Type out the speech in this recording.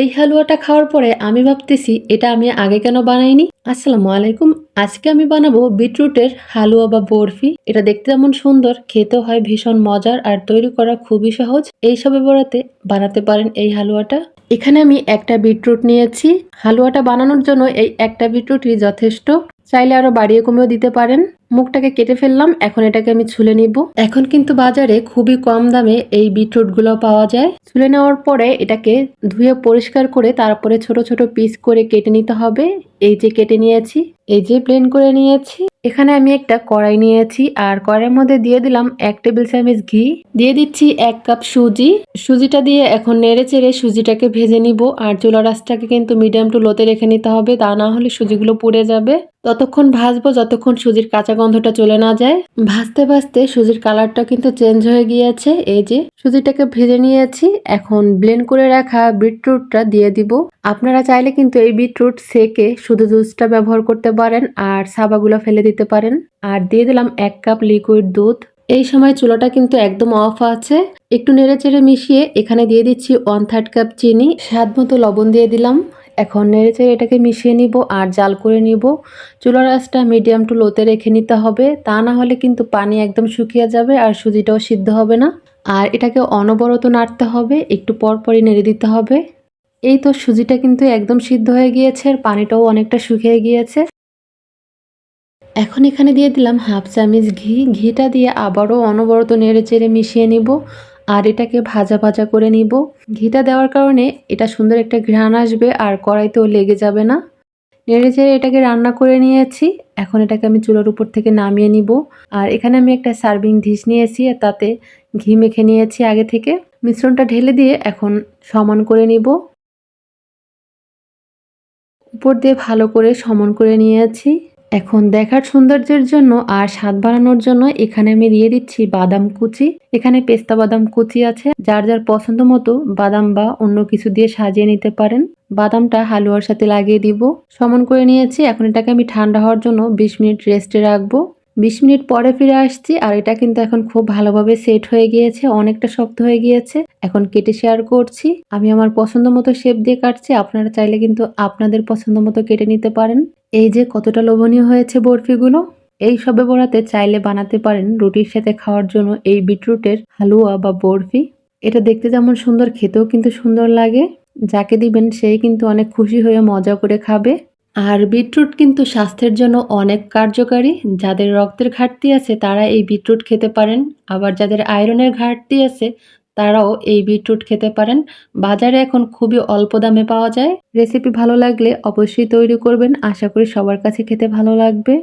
এই হালুয়াটা খাওয়ার পরে আমি ভাবতেছি এটা আমি আগে কেন বানাইনি। আসসালামু আলাইকুম। আজকে আমি বানাবো বিটরুটের হালুয়া বা বরফি। এটা দেখতে যেমন সুন্দর, খেতেও হয় ভীষণ মজার আর তৈরি করা খুবই সহজ। এই সবে বরাতে বানাতে পারেন এই হালুয়াটা। এখানে আমি একটা বিটরুট নিয়েছি। হালুয়াটা বানানোর জন্য এই একটা বিটরুটই যথেষ্ট। চাইলে আরো বাড়িয়ে কমেও দিতে পারেন। মুখটাকে কেটে ফেললাম, এখন এটাকে আমি ছুলে নিব। এখন কিন্তু বাজারে খুবই কম দামে এই বিটরুট গুলো পাওয়া যায়। ছুলে নেওয়ার পরে এটাকে ধুয়ে পরিষ্কার করে তারপরে ছোট ছোট পিস করে কেটে নিতে হবে। এই যে কেটে নিয়েছি, এই যে ব্লেন্ড করে নিয়েছি। এখানে আমি একটা কড়াই নিয়েছি আর কড়াইয়ের মধ্যে দিয়ে দিলাম 1 টেবিল চামচ ঘি, দিয়ে দিচ্ছি 1 কাপ সুজি। সুজিটা দিয়ে এখন নেড়ে চেড়ে সুজিটাকে ভেজে নিব। আর চুলার আঁচটাকে কিন্তু মিডিয়াম টু লোতে রেখে নিতে হবে, তা না হলে সুজিগুলো পুড়ে যাবে। ততক্ষণ ভাজবো যতক্ষণ সুজির কাঁচা গন্ধটা চলে না যায়। ভাজতে ভাজতে সুজির কালারটা কিন্তু চেঞ্জ হয়ে গিয়েছে। এই যে সুজিটাকে ভেজে নিয়েছি, এখন ব্লেন্ড করে রাখা বিটরুটটা দিয়ে দিব। আপনারা চাইলে কিন্তু এই বিটরুট সেকে শুধু জুসটা ব্যবহার করতে পারেন আর সাবাগুলো ফেলে দিতে পারেন। আর দিয়ে দিলাম 1 কাপ লিকুইড দুধ। এই সময় চুলাটা কিন্তু একদম অফ আছে। একটু নেড়ে চেড়ে মিশিয়ে এখানে দিয়ে দিচ্ছি 1/3 কাপ চিনি, স্বাদ মতো লবণ দিয়ে দিলাম। এখন নেড়ে চেড়ে এটাকে মিশিয়ে নিব আর জাল করে নিব। চুলার আঁচটা মিডিয়াম টু লোতে রেখে নিতে হবে, তা না হলে কিন্তু পানি একদম শুকিয়ে যাবে আর সুজিটাও সিদ্ধ হবে না। আর এটাকে অনবরত নাড়তে হবে, একটু পরপরই নেড়ে দিতে হবে। এই তো সুজিটা কিন্তু একদম সিদ্ধ হয়ে গিয়েছে আর পানিটাও অনেকটা শুকিয়ে গিয়েছে। এখন এখানে দিয়ে দিলাম 1/2 চামচ ঘি। ঘিটা দিয়ে আবারও অনবরত নেড়ে চেড়ে মিশিয়ে নিব আর এটাকে ভাজা ভাজা করে নিব। ঘিটা দেওয়ার কারণে এটা সুন্দর একটা ঘ্রাণ আসবে আর কড়াইতেও লেগে যাবে না। নেড়ে চেড়ে এটাকে রান্না করে নিয়েছি। এখন এটাকে আমি চুলার উপর থেকে নামিয়ে নিব। আর এখানে আমি একটা সার্ভিং ডিশ নিয়েছি আর তাতে ঘি মেখে নিয়েছি আগে থেকে। মিশ্রণটা ঢেলে দিয়ে এখন সমান করে নিব। উপর দিয়ে ভালো করে সমান করে নিয়েছি। এখন দেখার সৌন্দর্যের জন্য আর স্বাদ বাড়ানোর জন্য এখানে আমি দিয়ে দিচ্ছি বাদাম কুচি। এখানে পেস্তা বাদাম কুচি আছে, যার যার পছন্দ মতো বাদাম বা অন্য কিছু দিয়ে সাজিয়ে নিতে পারেন। বাদামটা হালুয়ার সাথে লাগিয়ে দিব। সমান করে নিয়েছি। এখন এটাকে আমি ঠান্ডা হওয়ার জন্য 20 মিনিট রেস্টে রাখবো। 20 মিনিট পরে ফিরে আসছি আর এটা কিন্তু এখন খুব ভালোভাবে সেট হয়ে গিয়েছে, অনেকটা শক্ত হয়ে গিয়েছে। এখন কেটে শেয়ার করছি। আমি আমার পছন্দ মতো শেপ দিয়ে কাটছি, আপনারা চাইলে কিন্তু আপনাদের পছন্দ মতো কেটে নিতে পারেন। এই যে কতটা লোভনীয় হয়েছে বরফিগুলো। এই সবে বরাতে চাইলে বানাতে পারেন রুটির সাথে খাওয়ার জন্য এই বিটরুটের হালুয়া বা বরফি। এটা দেখতে যেমন সুন্দর, খেতেও কিন্তু সুন্দর লাগে। যাকে দিবেন সেই কিন্তু অনেক খুশি হয়ে মজা করে খাবে। আর বিটরুট কিন্তু স্বাস্থ্যের জন্য অনেক কার্যকারী। যাদের রক্তের ঘাটতি আছে তারা এই বিটরুট খেতে পারেন। আবার যাদের আয়রনের ঘাটতি আছে তারাও এই বিটরুট খেতে পারেন। বাজারে এখন খুবই অল্প দামে পাওয়া যায়। রেসিপি ভালো লাগলে অবশ্যই তৈরি করবেন। আশা করি সবার কাছে খেতে ভালো লাগবে।